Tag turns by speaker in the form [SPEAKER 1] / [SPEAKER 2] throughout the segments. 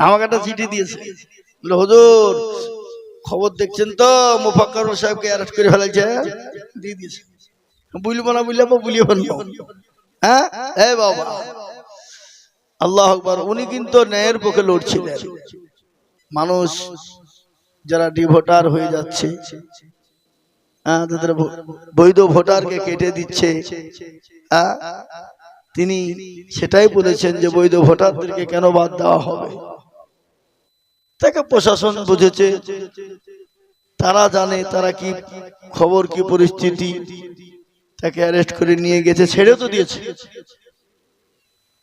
[SPEAKER 1] আমাকে একটা চিঠি দিয়েছে, বলে হুজুর খবর দেখছেন তো মোফাক্কার সাহেবকে অ্যারেস্ট করে ফেলেছে, দিয়ে দিয়েছে। বুঝলবো না বুঝিয়ে ফেলবো। হ্যাঁ এই বাবা, আল্লাহ আকবার। উনি কিন্তু ন্যায়ের পক্ষে লড়ছিলেন। মানুষ যারা ডিভোটার হয়ে যাচ্ছে, তাদের বৈধ ভোটারকে কেটে দিচ্ছে, তিনি সেটাই বলেছেন যে বৈধ ভোটারদেরকে কেন বাদ দেওয়া হবে। তাকে প্রশাসন বুঝেছে, তারা জানে তারা কি খবর কি পরিস্থিতি, তাকে অ্যারেস্ট করে নিয়ে গেছে, ছেড়ে তো দিয়েছে,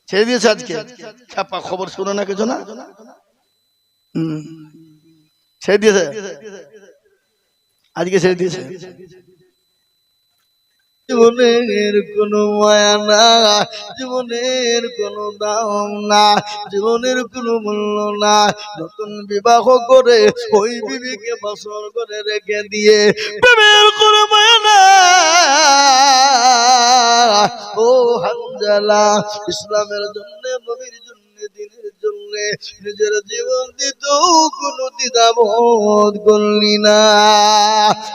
[SPEAKER 1] ছেড়ে দিয়েছে। আজকে ছাপা খবর শুনে না কিছু না, ছেড়ে দিয়েছে, আজকে ছেড়ে দিয়েছে। জীবনের কোনো মায়া না, জীবনের কোনো দাম না, জীবনের কোনো মূল্য না। নতুন বিবাহ করে ওই বিবিকে বছর করে রেখে দিয়ে প্রেমের কোনো মায়া না। ও হানজালা, ইসলামের জন্য, নবীর জন্য, দিনের জন্য নিজের জীবন দিত, কোনো দ্বিধাবোধ করলি না।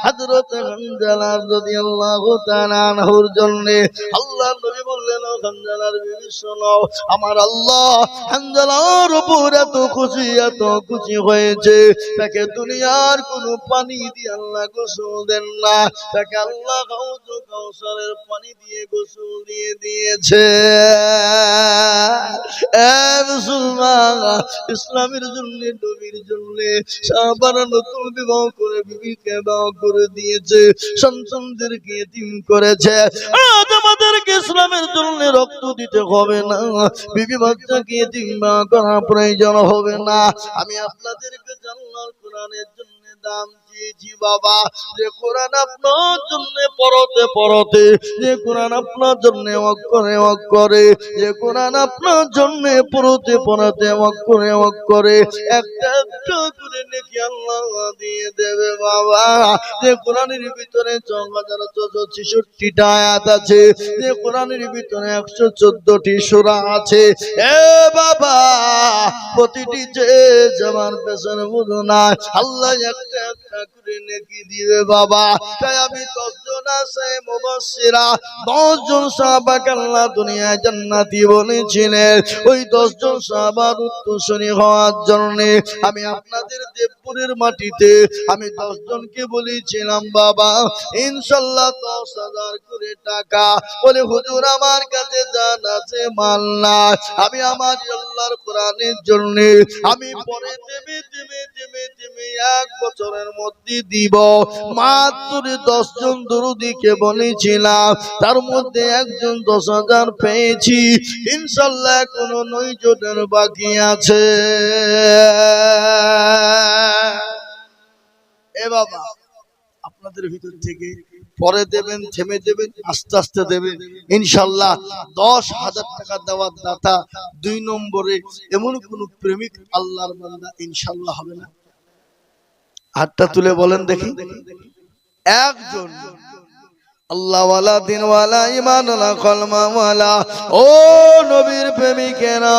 [SPEAKER 1] হযরত হানজালা রাদিয়াল্লাহু তাআলা আনহুর জন্য আল্লাহর নবী বললেন, ও হানজালার বিবি শোনো, আমার আল্লাহ হানজালার উপর এত খুশি হয়েছে, তাকে দুনিয়ার কোনো পানি দিয়ে আল্লাহ গোসল দেন না, তাকে আল্লাহ হাউজে কাউসারের পানি দিয়ে গোসল দিয়ে দিয়েছে। মুসলমান, ইসলামের জন্য, নবীর জন্য সাহাবারা নতুন বিবাহ করে বিবিকে বিবাহ করে দিয়েছে, সন্তানদেরকে এতিম করেছে। আজ আমাদেরকে ইসলামের জন্য রক্ত দিতে হবে না, বিবি বাচ্চাকে এতিম করা প্রয়োজন হবে না। আমি আপনাদেরকে আল্লাহর কোরআনের জন্য দাম দিয়েছি বাবা, যে কোরআন আপনার জন্য পড়তে, যে কোরআন আপনার জন্য অক্ষরে, যে কোরআন আপনার জন্য পড়তে অক্ষরে একটা করে নেকি আল্লাহ দিয়ে দেবে বাবা। যে কোরআনের ভিতরে 4066টা আয়াত আছে, যে কোরআনের ভিতরে 114টি সূরা আছে। এ বাবা, প্রতিটি যে জবান পেছনে বুঝো না, আল্লাহ একটা করে নেকি দিবে বাবা। তাই আমি 10 জন আছে মুবাশশিরা, 10 জন সাহাবাকে আল্লাহ দুনিয়ায় জান্নাতি বলেছিলেন। ওই 10 জন সাহাবার উত্তরসূরি হওয়ার জন্য আমি আপনাদের দেবপুরের মাটিতে আমি 10 জনকে বলেছিলাম বাবা, ইনশাআল্লাহ 10,000 করে টাকা। বলে হুজুর আমার কাছে জান আছে, মাল না, আমি আমার আল্লাহর কোরআনের জন্য আমি পরে দেবে 1 বছরের মধ্যে দিব। মাত্র 10 জন দরুদীকে বলেছিলাম, তার মধ্যে একজন 10,000 পেয়েছি, ইনশাআল্লাহ কোনো 9 জনের বাকি আছে। এ বাবা, আপনাদের ভিতর থেকে পরে দেবেন, থেমে দেবেন, আস্তে আস্তে দেবেন, ইনশাআল্লাহ 10,000 টাকা দেওয়ার দাতা 2 নম্বরে এমন কোন প্রেমিক আল্লাহর বান্দা ইনশাআল্লাহ হবে না। হাতটা তুলে বলেন দেখি, একজন আল্লাহওয়ালা, দিনওয়ালা, ঈমানওয়ালা, কলমাওয়ালা, ও নবীর প্রেমিকেরা,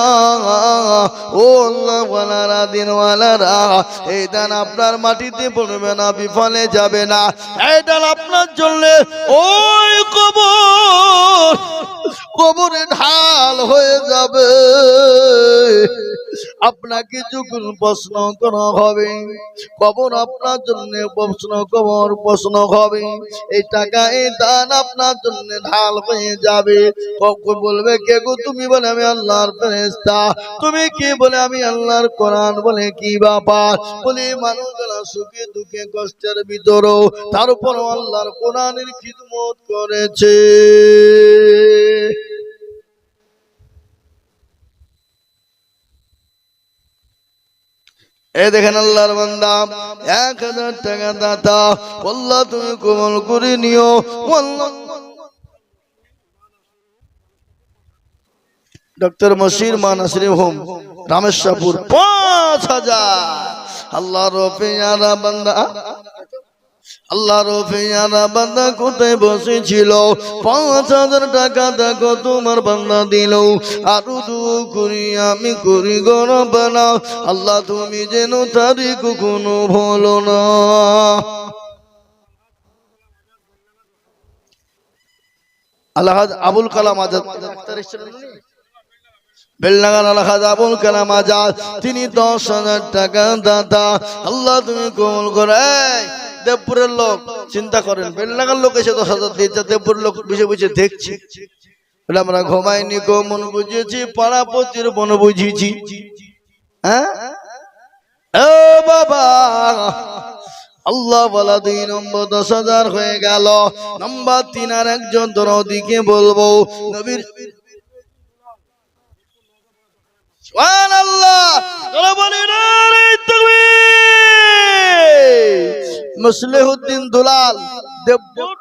[SPEAKER 1] ও আল্লাহওয়ালারা, দিনওয়ালারা, এই দান আপনার মাটিতে পড়বে না, বিফলে যাবে না। এই দান আপনার জন্য ওই কবরে ঢাল হয়ে যাবে। আপনাকে যখন প্রশ্ন করা হবে, কবর আপনার জন্য প্রশ্ন হবে, এই টাকা এই দান আপনার জন্য ঢাল হয়ে যাবে। কখন বলবে কে গো তুমি? বলে আমি আল্লাহর ফেরেশতা। তুমি কি? বলে আমি আল্লাহর কোরআন। বলে কি ব্যাপার? বলে মানুষরা সুখে দুঃখে কষ্টের ভিতরেও তারপর আল্লাহর কোরআনের খিদমত করেছে। এই দেখেন আল্লাহর বান্দা 1000 টাকা দাতা, আল্লাহ তুমি কবুল করে নিও। ডক্টর মশির মানাসরি হোম, রামেশ্বরপুর 5000। আল্লাহর পেয়ারা বান্দা, আল্লাহর পেয়ারা বান্দা কোথায় বসেছিল ৫,০০০ টাকা দেখো তোমার বান্দা দিল আরো দোয়া করি আমি করি গো রব্বানা আল্লাহ তুমি যেন তারিখ কোনো ভুলো না। আলহাজ আবুল কালাম আজাদ বেলনাগান আলহাজ আবুল কালাম আজাদ তিনি ১০,০০০ টাকা দাতা আল্লাহ তুমি কবুল করে। দেবপুরের লোক চিন্তা করেন বেলনাগার লোক এসে ১০,০০০ দিয়েছে দেবপুরের লোক বসে বসে দেখছে বলে আমরা ঘুমাইনি গো মন বুঝেছি পাড়াপতির মন বুঝেছি। হ্যাঁ ও বাবা আল্লাহ বলা ২ নম্বর ১০,০০০ হয়ে গেল। নম্বর ৩ আর একজন দরদিকে বলবো নবীর সুবহানাল্লাহ মুসলিহুদ্দিন দুলাল দেবপুর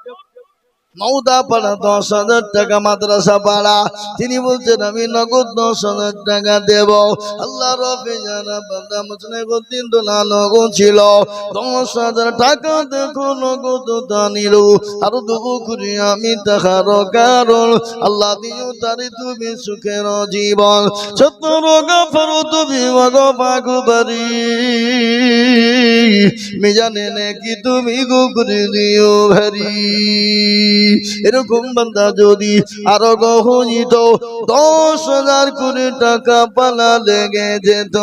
[SPEAKER 1] মৌদা পাড়া ১০,০০০ টাকা মাদ্রাসা পাড়া তিনি বলছেন আমি নগদ ১০,০০০ টাকা দেব। আল্লাহ রবে জানা বান্দা মুসলিহুদ্দিন দুলাল নগদ ছিল ১০,০০০ টাকা দেখো নগদ দানিল আর দুবু করি আমি তাহার কারণ আল্লাহ দিও তারি তুমি সুখের জীবন সত্য রোগা ফরো তুমি মগো বাগুবারি মিজানে নাকি তুমি গুগুরি দিও ভারি। এরকম বান্দা যদি আরো গহনিত ১০,০০০ কোটি টাকা পালা লেগে যেত।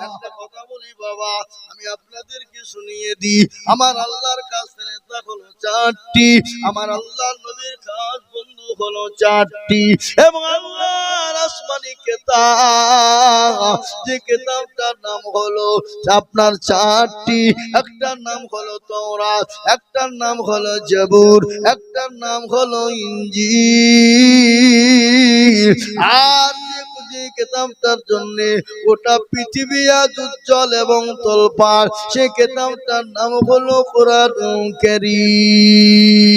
[SPEAKER 1] একটা কথা বলি বাবা আমি আপনাদেরকে শুনিয়ে দিই আমার আল্লাহর কাছে নেতা হলো ৪টি আমার আল্লাহর নবীর খাস বন্ধু হলো ৪টি এবং আল্লাহর আসমানি কিতাব যে কিতাবটার নাম হলো আপনার ৪টি একটার নাম হলো তাওরাত একটার নাম হলো জবুর একটার নাম হলো ইনজিল আর যে কিতাবটার জন্য গোটা পৃথিবী আজ উজ্জ্বল এবং তোলপাড় সে কিতাবটার নাম হলো কোরআনুল কারীম।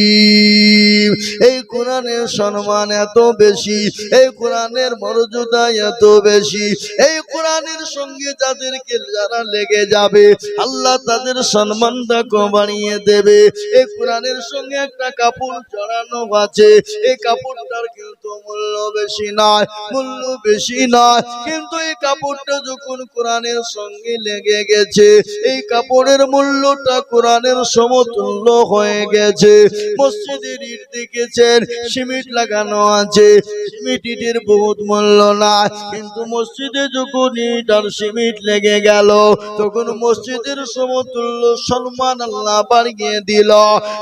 [SPEAKER 1] এই কোরআনের সম্মান এত বেশি এই কোরআনের মর্যাদা এত বেশি এই কোরআনের সঙ্গে যাদেরকে যারা লেগে যাবে আল্লাহ তাদের সম্মানটাকে বাড়িয়ে দেবে। এই কোরআনের সঙ্গে একটা কাপড় জড়ানো আছে এই কাপড়টার কিন্তু মূল্য বেশি নয় মূল্য বেশি নয় কিন্তু এই কাপড়টা যখন কোরআনের সঙ্গে লেগে গেছে এই কাপড়ের মূল্যটা কোরআনের সমতুল্য হয়ে গেছে। মসজিদের ইট দেখেছেন সিমেন্ট লাগানো আছে সিমেন্ট ইটের বহুত মূল্য না কিন্তু মসজিদে যখন ইট আর সিমেন্ট লেগে গেল তখন মসজিদের সমতুল্য সম্মান আল্লাহ বাড়িয়ে দিল।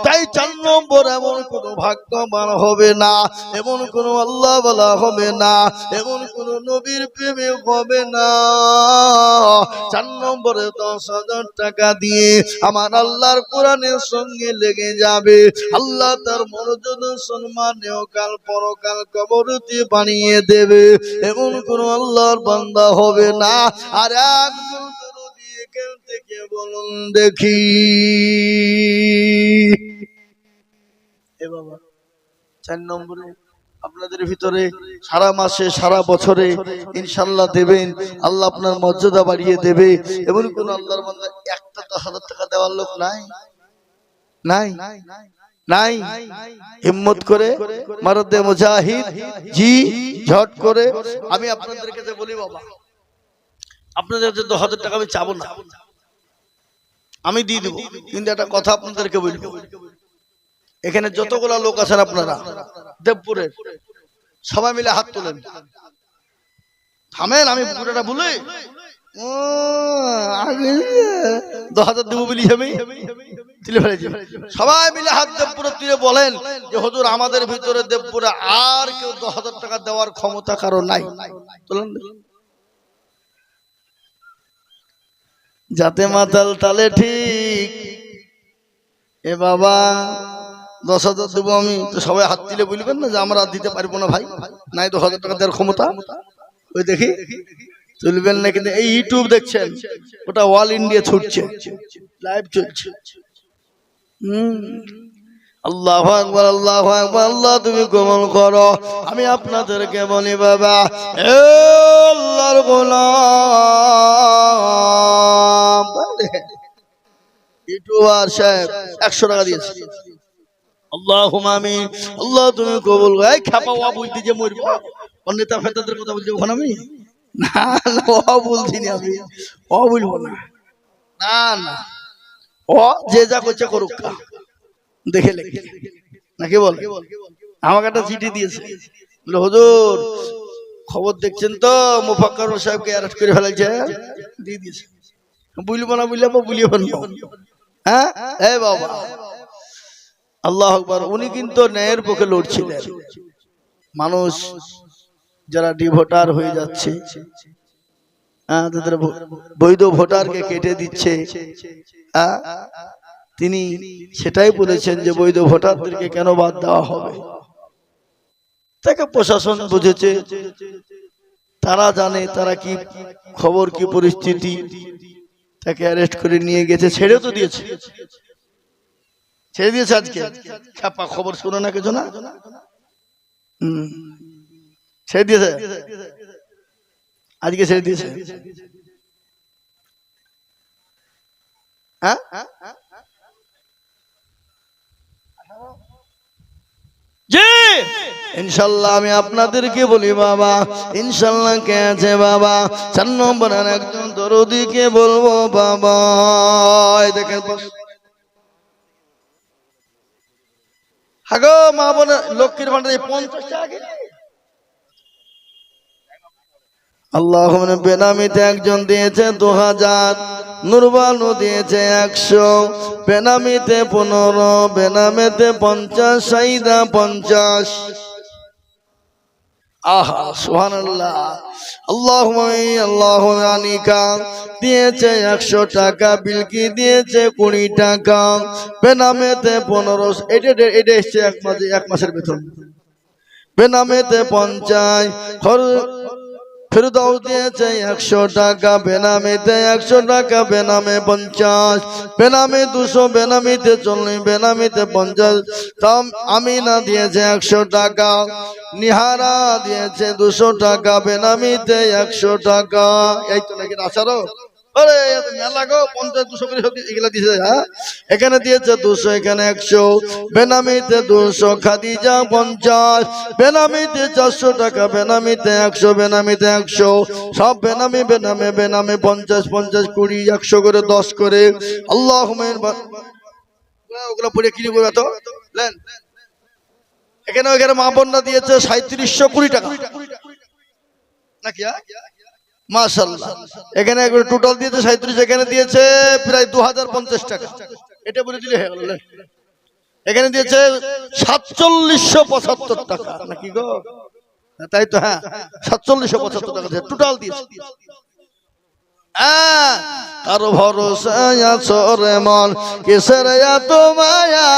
[SPEAKER 1] তাই ৪ নম্বর এমন কোন ভাগ্যবান হবে না এমন কোন আল্লাহ বলা হবে না এমন কোন নবীর প্রেমে হবে না ৪ নম্বরে ১০,০০০ টাকা দিয়ে আমার আল্লাহর কোরআনের সঙ্গে লেগে যাবে আল্লাহ তার মর্যাদা সম্মান কাল পরকাল কবরতে বানিয়ে দেবে এমন কোন আল্লাহর বান্দা হবে না। আর একজন দরদি এখান থেকে বলুন দেখি এ বাবা ৪ নম্বরে আপনাদের ভিতরে সারা মাসে সারা বছরে ইনশাআল্লাহ দেবেন আল্লাহ আপনার মর্যাদা বাড়িয়ে দেবে এমন কোন আল্লাহর বান্দা একটা ১০,০০০ টাকা দেওয়ার লোক নাই নাই নাই হিম্মত করে মারদে মুজাহিদ জি ঝট করে আমি আপনাদের কাছে বলি বাবা আপনাদের ১০,০০০ টাকা আমি চাবো না আমি দিয়ে দেব কিন্তু একটা কথা আপনাদেরকে বলি এখানে যতগুলা লোক আছেন আপনারা দেবপুরের সবাই মিলে হাত তোলেন থামেন আমি পুরোটা বলি ১০,০০০ দেবো বলি আমি সবাই মিলে হাত দেবপুরে তুলে বলেন যে হুজুর আমাদের ভিতরে দেবপুরে আর কেউ ১০,০০০ টাকা দেওয়ার ক্ষমতা কারো নাই তোলেন যাতে মাতাল তালে ঠিক এ বাবা ১০,০০০ দেবো আমি তো সবাই হাত দিলে বলবেন না যে আমরা দিতে পারবো না ভাই নাই ১০,০০০ টাকা দেওয়ার ক্ষমতা ওই দেখি তুলবেন না কিন্তু এই ইউটিউব দেখছেন ওটা অল ইন্ডিয়া ছুটছে লাইভ চলছে আল্লাহু আকবার আল্লাহু আকবার আল্লাহ তুমি কবুল করো। আমি আপনাদেরকে বলি বাবা এ আল্লাহর গোলাম ইউটিউবার সাহেব 100 টাকা দিয়েছে। আল্লাহুম্মা আমিন। আল্লাহ তুমি কবুল করো। এই খাপা ওয়া বলতে যে মরব কোন নেতা ফেতাদের কথা বলছি ওখানে আমি না না ওয়া বলছি না আমি ওয়া বলবো না না না ও যে যা করছে করুক দেখে লেখে নাকি বল আমাকে একটা চিঠি দিয়েছে বলে হুজুর খবর দেখছেন তো মুফাক্কার সাহেবকে অ্যারেস্ট করে ফেলেছে দিয়ে দিয়েছে বুঝবো না বুঝিয়ে ফেলবো হ্যাঁ এই বাবা আল্লাহ আকবার উনি কিন্তু ন্যায়ের পক্ষে লড়ছিলেন মানুষ যারা ডিভোটার হয়ে যাচ্ছে তাদের বৈধ ভোটারকে কেটে দিচ্ছে তিনি সেটাই বলেছেন যে বৈধ ভোটারদেরকে কেন বাদ দেওয়া হবে তাকে প্রশাসন বুঝেছে তারা জানে তারা কি খবর কি পরিস্থিতি তাকে অ্যারেস্ট করে নিয়ে গেছে ছেড়ে তো দিয়েছে ছেড়ে দিয়েছে আজকে ছাপা খবর শুনে না কিছু না ছেড়ে দিয়েছে আজকে ছেড়ে দিয়েছে হ্যাঁ জি ইনশাআল্লাহ আমি আপনাদেরকে বলি বাবা ইনশাআল্লাহ কে আছে বাবা 4 নম্বরের একজন দরদীকে বলবো বাবা এই দেখেন হাগো মা বোন লক্ষ্মীর ভান্ডারে 50 টাকা আল্লাহুম্মা বেনামিতে একজন দিয়েছে 2000 নুরবানু দিয়েছে 100 বেনামিতে 15 বেনামিতে 50 সাইদা 50 আহা সুবহানাল্লাহ আল্লাহুম্মা আনিকা দিয়েছে 100 টাকা বিলকি দিয়েছে 20 টাকা বেনামিতে 15 এটা এসেছে এক মাসের বেতন বেনামিতে 50 ফেরদাউস দিয়েছে 100 টাকা বেনামিতে 100 টাকা বেনামে 50 বেনামে 200 বেনামিতে 40 বেনামিতে 50 তাম আমিনা দিয়েছে 100 টাকা নিহারা দিয়েছে 200 টাকা বেনামিতে 100 টাকা এই তো নাকি আসারো আরে এত মেলা গো 50 200 করে এগুলা দিয়েছে হ্যাঁ এখানে দিয়েছে 200 এখানে 100 বেনামিতে 200 খাদিজা 50 বেনামিতে 400 টাকা বেনামিতে 100 বেনামিতে 100 সব বেনামি বেনামে বেনামে 50 50 20 100 করে 10 করে আল্লাহুম্মা ওগুলা পড়ে কি নিব তো নেন এখানে মা বোনরা দিয়েছে 3720 টাকা নাকি মাশাআল্লাহ এখানে টোটাল দিয়েছে 37 এখানে দিয়েছে প্রায় 2050 টাকা এটা বলে দিলে হয়ে গেল এখানে দিয়েছে 4775 টাকা নাকি গো তাই তো হ্যাঁ 4775 টাকা টোটাল দিয়েছে কারো ভরসায় আছো রে মন কিসের এত মায়া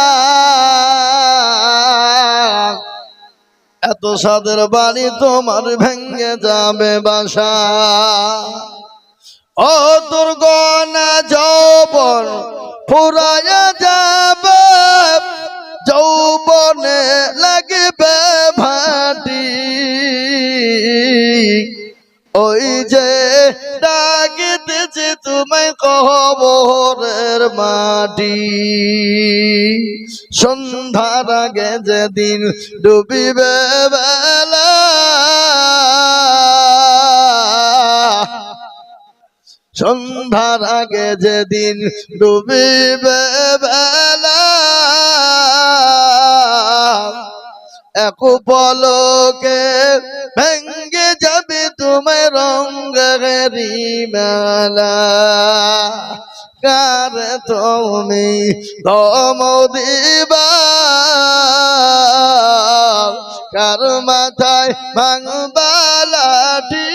[SPEAKER 1] এত সাদের বাড়ি তোমার ভেঙে যাবে বাসা ও দুর্গনা যৌবন ফুরায়া যাবে যৌবনে লাগবে ভাটি ওই যে ডাকিতেছে তোমায় কবরের মাটি সন্ধ্যার আগে যেদিন ডুবিবে বেলা সন্ধ্যার আগে যেদিন ডুবিবে বেলা এক পলকে ভেঙ্গে যাবে তোমার রঙেরি মেলা কার তুমি দম দিবা কার মাথায় ভাঙবা লাঠি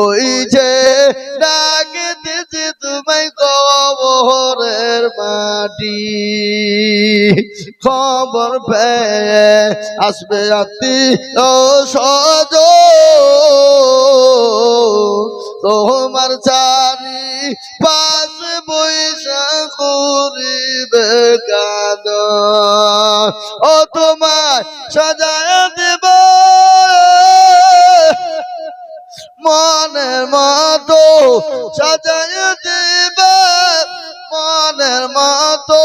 [SPEAKER 1] ওই যে ডাকে দিতে তোমায় কবরের মাটি খবর পেয়ে আসবে আত্মীয় স্বজন তোমার চারি পাশ বৈশা করিবে কাঁদন ও তোমায় সাজায় দেব মনের মতো সাজায় দিবে মনের মতো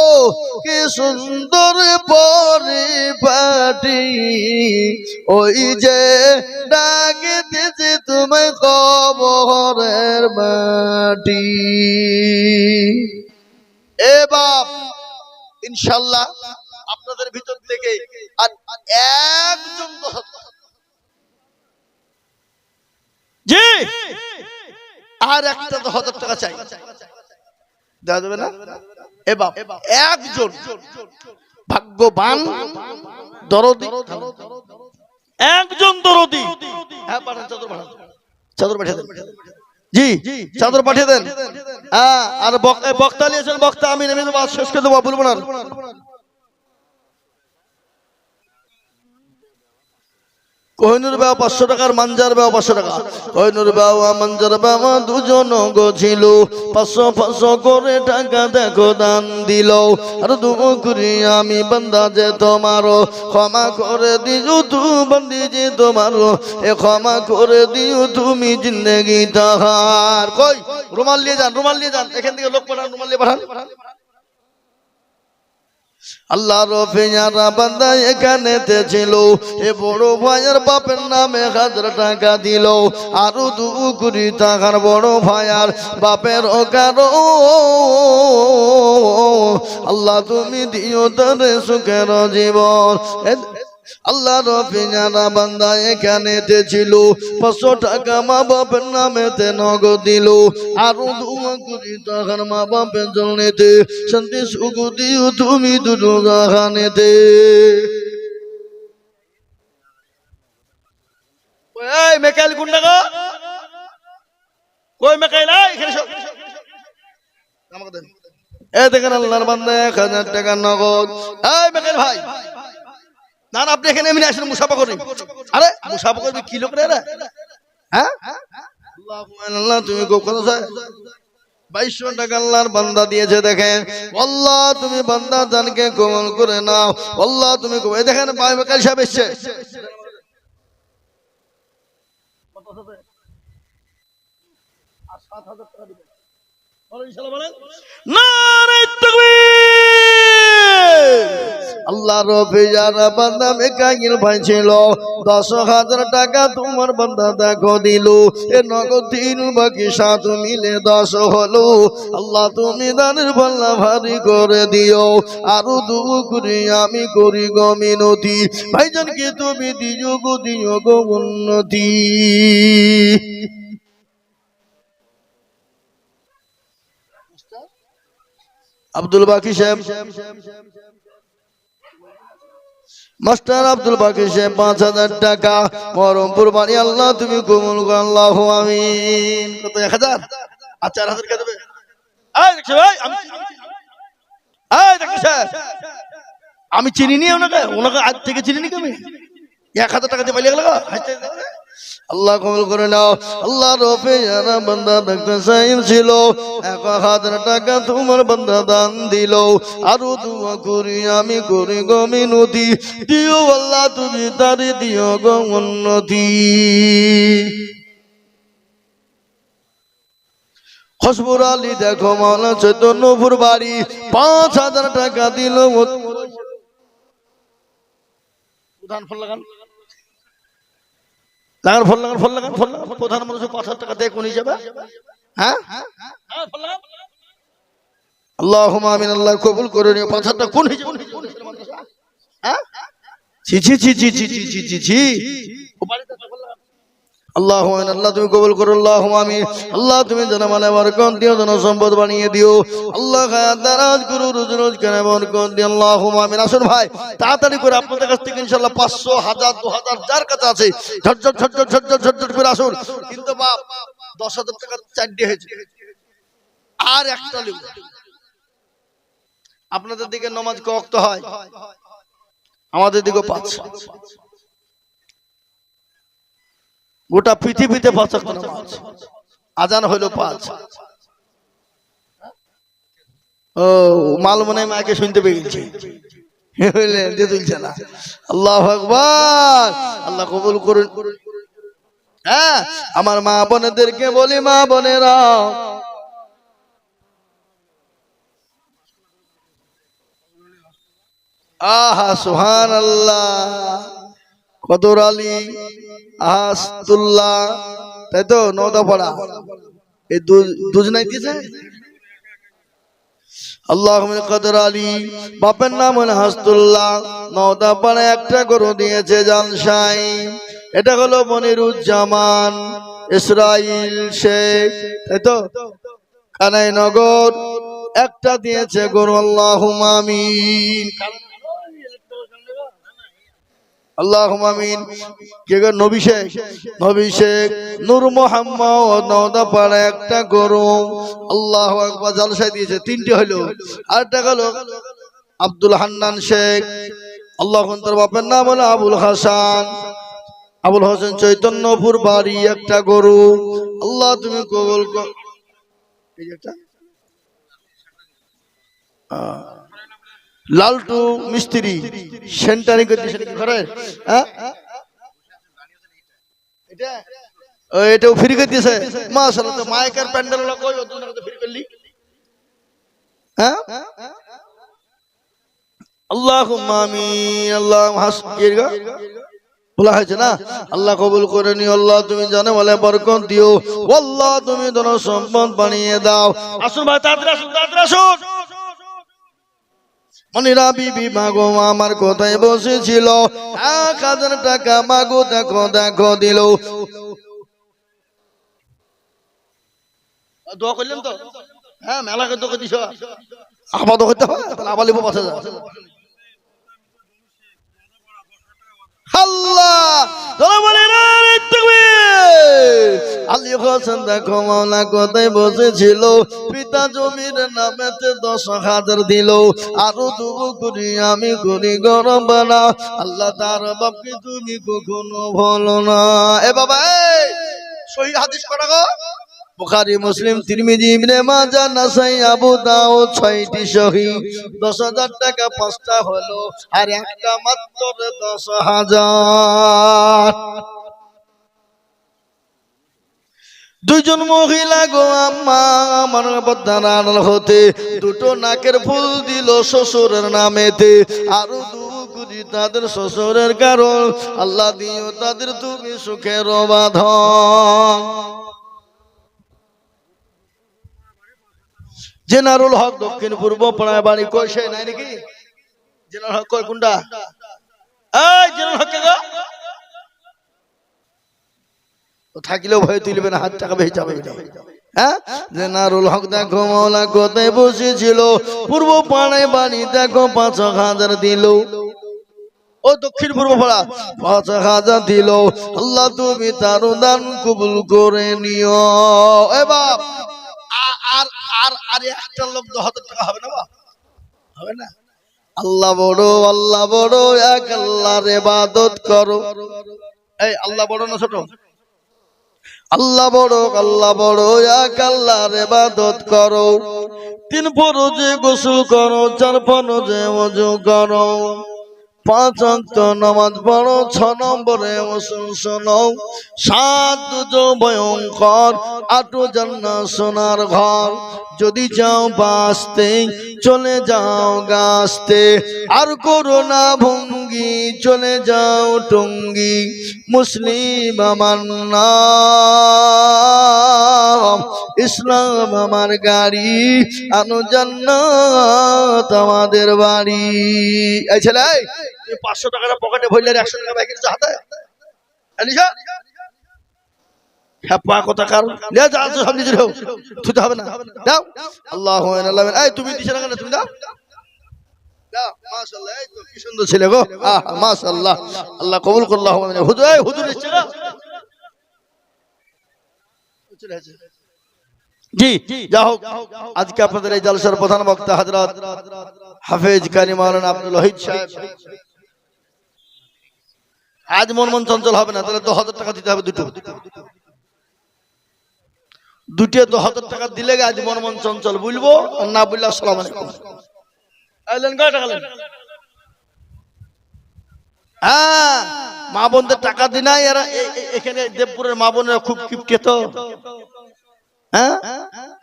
[SPEAKER 1] কি সুন্দর পরিপাটি ওই যে ডাকিতেছে তোমায় কবরের মাটি। এ বাপ ইনশাআল্লাহ আপনাদের ভিতর থেকে আর একজন জি আর একটা 10,000 টাকা চাই, দেওয়া যাবে না? এ বাপ একজন ভাগ্যবান দরদি, একজন দরদি, হ্যাঁ পাঠান, চাদর পাঠান, চাদর পাঠিয়ে দেন জি, চাদর পাঠিয়ে দেন। হ্যাঁ আর বক্তা নিয়েছেন, বক্তা আমি নেমে দেবো, শেষ করে দেবো, বলবো না। কোহিনুর বাবা 500 টাকার, মানজার বাবা 500 টাকা। কোহিনুর বাবা মানজার বাবা দুজন ছিল, 500 করে টাকা দেখো দান দিল। আর দুঃখ করি আমি বান্দা যে তোমার, ক্ষমা করে দিও তুমি বন্দি যে তোমার, এ ক্ষমা করে দিও তুমি জিন্দেগি তাহার। কই রুমাল নিয়ে যান, রুমাল নিয়ে যান, এখান থেকে লোক পাঠান, রুমাল নিয়ে পাঠান। আল্লাহর পেয়ারা বান্দা এখানেতে ছিল, এ বড় ভাইয়ের বাপের নামে 1000 টাকা দিল। আরো 2 কোটি টাকার বড় ভাইয়ার বাপের কারো আল্লাহ তুমি দিও তারে সুখের জীবন। আল্লাহর পেয়ারা বান্দা এখানেতে ছিল, 500 টাকা মা বাপের নামেতে নগদ দিল। আরো 2 কোটি টাকার মা বাপের জন্যতে শান্তি সুখ দিও তুমি দুর্গাখানেতে। এই মেকাইল গুন্ডা গো, কই মেকাইল? এখানে সব আমাকে দেন। এই দেখেন আল্লাহর বান্দা 1000 টাকা নগদ। এই মেকাইল ভাই, না না আপনি এখানে এমনি আসেন, মুসাফা করেন। আরে মুসাফা করবে কি লোক রে? হ্যাঁ আল্লাহ তুমি খুব কথা চাই। 2200 টাকা আল্লাহর বান্দা দিয়েছে। দেখেন আল্লাহ তুমি বান্দা জানকে কবুল করে নাও, আল্লাহ তুমি কবুল। দেখেন ভাই মেকাইল সাহেব এসেছে। আর 7000 টাকা দিবেন, বলেন ইনশাআল্লাহ, বলেন নারে তাকবীর। আল্লাহর পেয়ারা বান্দা মেকাইল ভাই ছিল, 10,000 টাকা তোমার বান্দা দেখো দিল। এ নগদ 3 বাকি 7 মিলে 10 হলো। আল্লাহ তুমি দানের পাল্লা ভারী করে দিও। আরো 2 কোটি আমি করি গো মিনতি, ভাইজানকে তুমি দিও গো উন্নতি। আব্দুল বাকি সাহেব, মাস্টার আব্দুল বাকি সাহেব 5000 টাকা মরমপুর বাড়ি, আল্লাহ তুমি কবুল করো, আল্লাহু আমিন। কত 1000 আর 4000 কে দেবে? এই দেখছ ভাই, আমি চিনি নি ওনাকে, ওনাকে আজ থেকে চিনি নি আমি। 1000 টাকা দিয়ে পালিয়ে গেল। আল্লাহ কবুল করে নাও। আল্লাহর পেয়ারা বান্দা ডাক্তার সাহেব ছিল, 1000 টাকা তোমার বান্দা দান দিল। আরো 2 করি আমি করি গো মিনতি, দিও আল্লাহ তুমি তারে দিও গো উন্নতি। খসবুর আলী দেখো মাওলানা চৈতন্যপুর বাড়ি, 5000 টাকা দিল। উদান ফল লাগান, লাগান ফল লাগান, ফল লাগান, ফল লাগান। প্রধান মানুষ 5000 টাকা দেয় কোন হিসাবে? হ্যাঁ আল্লাহুম্মা আমিন। আল্লাহ কবুল করে নিও। 5000 টাকা কোন হিসাবে? হ্যাঁ ছি ছি ছি ছি ছি ছি ছি ছি। আল্লাহুম্মা আমিন। আল্লাহ তুমি কবুল করো, আল্লাহুম্মা আমিন। আল্লাহ তুমি জানামালে বরকত দিও, জন সম্পদ বানিয়ে দিও। আল্লাহ হায়াত দারাজ করো, রোজ রোজ করে বরকত দিও, আল্লাহুম্মা আমিন। আসুন ভাই তাড়াতাড়ি করে আপনাদের কাছ থেকে ইনশাআল্লাহ 500, 1000, 2000 যার কাছে আছে ঝটঝট ঝটঝট ঝটঝট ঝটঝট করে আসুন। কিন্তু বাপ 10,000 টাকা 4 হয়েছে, আর একটা লোক। আপনাদের দিকে নামাজ ক ওয়াক্ত হয়? আমাদের দিকে 5। গোটা পৃথিবীতে 5 ওয়াক্ত নামাজ, আজান হলো 5। ও মাল মনে মাকে শুনতে পেয়ে গেছে, আল্লাহু আকবার। আল্লাহ কবুল করুন। হ্যাঁ, আমার মা বোনেদেরকে বলি, মা বোনেরা, আহা সুবহানাল্লাহ, কদর আলী, আহাসতুল্লাহ, তাই তো নওদাপাড়া, এই দুজনাই দিয়েছে। আল্লাহ কদর আলী, বাপের নাম হলো হাসতুল্লাহ, নওদাপাড়া একটা গরু দিয়েছে জালসাই। এটা হলো মনিরুজ্জামান ইসরাইল শেখ, তাই তো কানাইনগর একটা দিয়েছে গরু। আল্লাহুম্মা আমিন, আল্লাহুম্মা আমিন। কে গো? নবী শেখ, নবী শেখ নূর মোহাম্মদ নওদাপাড়া একটা গরু। আল্লাহু আকবার, জালসায় দিয়েছে, তিনটে হলো। আরেকটা হলো আব্দুল হান্নান শেখ, আল্লাহ, তার বাপের নাম হলো আবুল হাসান, আবুল হোসেন, চৈতন্যপুর বাড়ি একটা গরু। আল্লাহ তুমি কবুল কর। লালটু মিস্ত্রি সেন্টারিং করতেছে ঘরে, হ্যাঁ এটাও ফ্রি করে দিয়েছে। মাশাআল্লাহ, তো মাইকের প্যান্ডেল কই ওদের নাকি ফ্রি করলি? হ্যাঁ, আল্লাহুম্মা আমিন। আল্লাহ হাসকিরগা বলা হয়েছে না, আল্লাহ কবুল করে নি। আল্লাহ তুমি জানে বলে বরকত দিও, আল্লাহ তুমি ধন সম্পদ বানিয়ে দাও। আসুন ভাই, তাড়াতাড়ি আসুন, তাড়াতাড়ি আসুন। মনিরা বিবি মাগো আমার কোথায় বসেছিল, 1000 টাকা মাগো, দেখো দেখো দিল। দোয়া করলেন তো? হ্যাঁ, মেলাকে দোয়া দিছ, আবার দোয়া করতে হবে, তাহলে আবার লিখবো 5000। আল্লাহ আলী হোসেন দেখো মাওলা কোথায় বসেছিল, পিতা জমির নামেতে 10,000 দিল, আরো দুবো করি আমি করি গরম বানা। আল্লাহ তার বাপকে তুমি কখনো ভুলো না। এ বাবা, সহি হাদিস করা গো, বুখারী, মুসলিম, তিরমিজি, ইবনে মাজাহ, নাসাই, আবু দাউদ, 6টি সহি। 10,000 টাকা 5টা হলো, আর একটা মাত্র 10,000। দুইজন মহিলা গো আম্মা আমার বদান হতে 2টো নাকের ফুল দিল শ্বশুরের নামেতে, আরো 2 কোটি তাদের শ্বশুরের কারণ। আল্লাহ দিও তাদের তুমি সুখের বাঁধন। জেনারুল হক দক্ষিণ পূর্ব পাড়ায় বাড়ি, কই সে নাই নাকি? জেনারুল হক কই, কোনটা? এই জেনারুল হক কে গো? থাকিলেও ভয় তুলবে না, হাত টাকা বেশি যাবে। হ্যাঁ, জেনারুল হক দেখো মাওলা কোথায় বসেছিল, পূর্ব পাড়ায় বাড়ি, দেখো 5,000 দিল। ও দক্ষিণ পূর্ব পাড়া 5,000 দিল। আল্লাহ তুমি তার দান কবুল করে নিও। এ বাপ, আর আর আর একটা লোক 10,000 টাকা হবে না? হবে না? আল্লাহ বড়, আল্লাহ বড়, এক আল্লাহর ইবাদত করো। এই আল্লাহ বড় না ছোট? আল্লাহ বড়, আল্লাহ বড়, এক আল্লাহর ইবাদত করো। 3 ফরজে গোসল করো, 4 ফরজে ওযু করো, 5 ওয়াক্ত নামাজ পড়ো, 6 নম্বরে ওয়াসুল শোনো, 7 ভয়ঙ্কর, 8 জান্নাত সোনার ঘর। যদি যাও বাঁচতে চলে যাও গাছতে, আর করো না ভঙ্গি চলে যাও টঙ্গি। মুসলিম আমার নাম, ইসলাম আমার গাড়ি, আনো জান্নাত আমাদের বাড়ি। এই ছেলে, 500 টাকাটা পকেটে ভরলে 100 টাকা বাইকে হাতে আনিসা হ্যাপা কথা কার লে যা সব নিজের হোক, তুই হবে না। দাও আল্লাহু আল্লাহ। এই তুমি দিছ না কেন? তুমি দাও, দাও। মাশাআল্লাহ, এই তো কি সুন্দর ছেলে গো, আহ মাশাআল্লাহ, আল্লাহ কবুল করুন। হুজুর, এই হুজুর এসেছে না? জি, যা হোক, আজকে আপনাদের এই জলসার প্রধান বক্তা হযরত হাফেজ কারি মাওলানা আব্দুল ওয়াহিদ সাহেব। আজ মন চঞ্চল হবে না, তাহলে 10,000 টাকা দিতে হবে। দুটো 10,000 টাকা দিলে আজ মন চঞ্চল, বলবো আর না বললে আসসালামু আলাইকুম। আইলেন গা টাকা লেন। হ্যাঁ, মা বোনদের টাকা দি নাই এরা। এখানে দেবপুরের মা বোনেরা খুব কিপকেত। হ্যাঁ,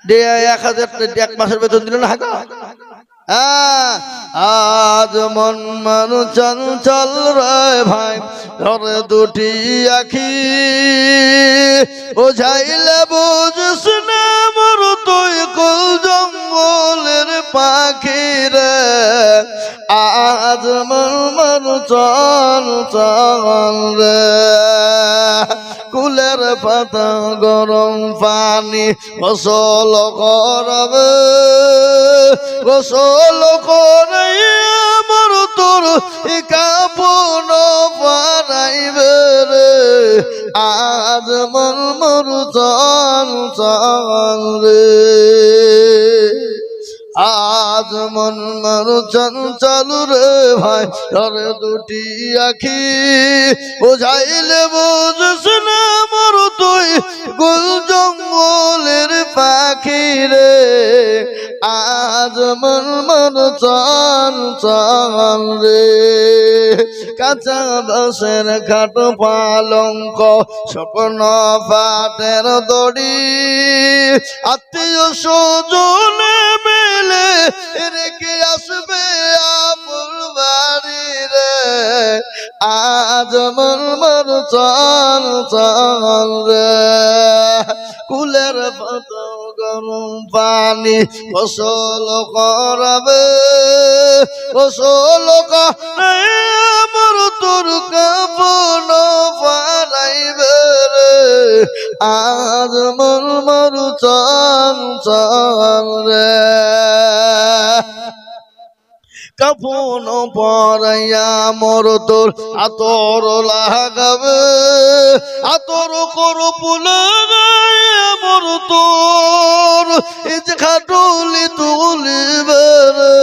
[SPEAKER 1] 1000 এক মাসের বেতন দিল না। আজ মন মানু চঞ্চল রে ভাই, ধরে দুটি আখি বোঝাইলে বুঝিস না মোর তুই কুল জঙ্গলের পাখি রে। আজ মন মানু চঞ্চল রে, কুলের পাতা গরম পানি গোসল করবে, গোসল করে আমার তোর কাপন পারাইবে রে। আজ মন মরু চঞ্চল রে, আজ মন মরু চঞ্চল রে ভাই, ধরে দুটি আখি বোঝাইলে বুঝিস না মোর তুই গুল জঙ্গলের পাখি রে। আজ মন মন চঞ্চল রে, কাঁচা বাঁশের খাট পালঙ্ক স্বপ্ন পাটের দড়ি, আত্মীয় স্বজনে মিলে রেখে আসবে আপুর বাড়ি রে। আজ মন মন চঞ্চল রে, কুলের পাতা গরম পানি গোসল করাবে, গোসল করে আমার তোর কাপন পারাইবে রে। আজ মন মরু চঞ্চল রে, কাপন পরাইয়া মোর তোর আতর লাগাবে, আতর করো পুলে মোর তোর এই যে খাটুলি তুলিবে রে।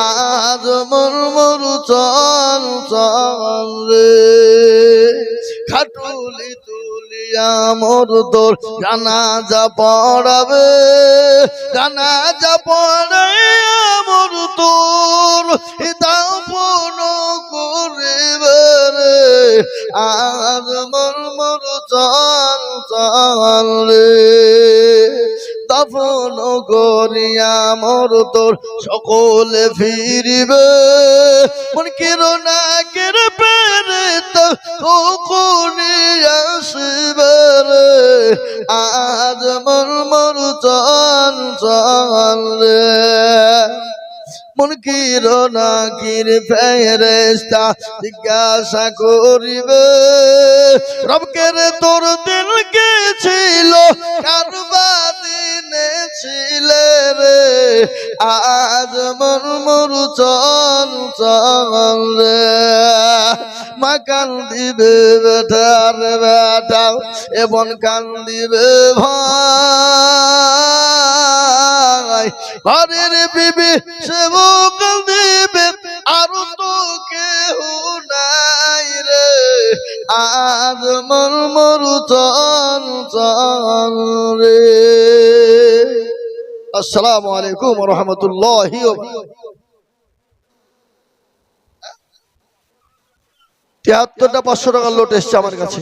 [SPEAKER 1] আজ মোর মরু চঞ্চল রে, খাটুলি তুলিয়া মোর তোর জানাজা পড়াবে, জানাজা পড়াইয়া মোর তোর দাফন করিবে রে। আজ মোর মরু চঞ্চল রে, দাফন করিয়া মোর তোর সকলে ফিরিবে, মন কিরণা কেড়ে পেরে তখনই আসিবে রে। আজ মোর মরু চঞ্চল রে, মন কিরণা কির ফেরেশতা জিজ্ঞাসা করিবে, রবকে রে তোর দিল কে ছিল কারবাদিনে ছিলে রে। আজ মন মরু চঞ্চল রে, মা কান্দিবে বেটার বেটা এবং কান্দিবে ভাই, ঘরের বিবি সেও কান্দিবে আর তো কেহ নাই রে। আজ মন মরু চঞ্চল রে। আসসালামু আলাইকুম ওয়া রাহমাতুল্লাহি ওয়া বারাকাতুহু। ৭৩টা ৫০০ টাকার লোট এসছে আমার কাছে।